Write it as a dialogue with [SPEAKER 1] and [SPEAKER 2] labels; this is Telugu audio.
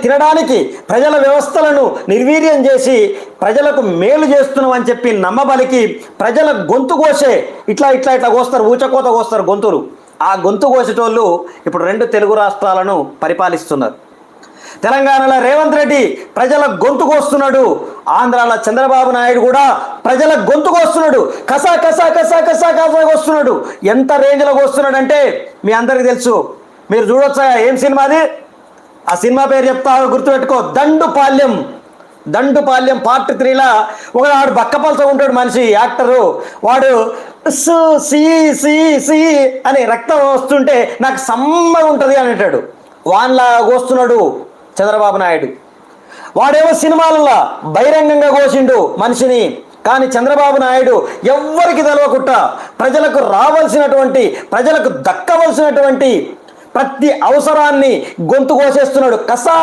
[SPEAKER 1] తినడానికి ప్రజల వ్యవస్థలను నిర్వీర్యం చేసి ప్రజలకు మేలు చేస్తున్నాం అని చెప్పి నమ్మబలికి ప్రజల గొంతు కోసే ఇట్లా ఇట్లా ఇట్లా కోస్తారు, ఊచకోత కోస్తారు గొంతులు. ఆ గొంతు కోసేటోళ్ళు ఇప్పుడు 2 తెలుగు రాష్ట్రాలను పరిపాలిస్తున్నారు. తెలంగాణలో రేవంత్ రెడ్డి ప్రజల గొంతు కోస్తున్నాడు, ఆంధ్రాలో చంద్రబాబు నాయుడు కూడా ప్రజల గొంతు కోస్తున్నాడు. కసా కసా కసా కసా కసా కోస్తున్నాడు. ఎంత రేంజ్లో కోస్తున్నాడు అంటే మీ అందరికీ తెలుసు. మీరు చూడొచ్చా ఏం సినిమాది? ఆ సినిమా పేరు చెప్తా, గుర్తుపెట్టుకో. దండుపాల్యం. దండుపాల్యం పార్ట్ 3లా ఒకడు బక్కపలస ఉంటాడు మనిషి, యాక్టరు. వాడు సు సి సి సి అని రక్తం వస్తుంటే నాకు సమ్మగా ఉంటుంది అని అంటాడు. వాన్లా కోస్తున్నాడు చంద్రబాబు నాయుడు. వాడేమో సినిమాలలో బహిరంగంగా కోసిండు మనిషిని. కానీ చంద్రబాబు నాయుడు ఎవ్వరికి తెలవకుండా ప్రజలకు రావాల్సినటువంటి, ప్రజలకు దక్కవలసినటువంటి ప్రతి అవసరాన్ని గొంతు కోసేస్తున్నాడు. కసా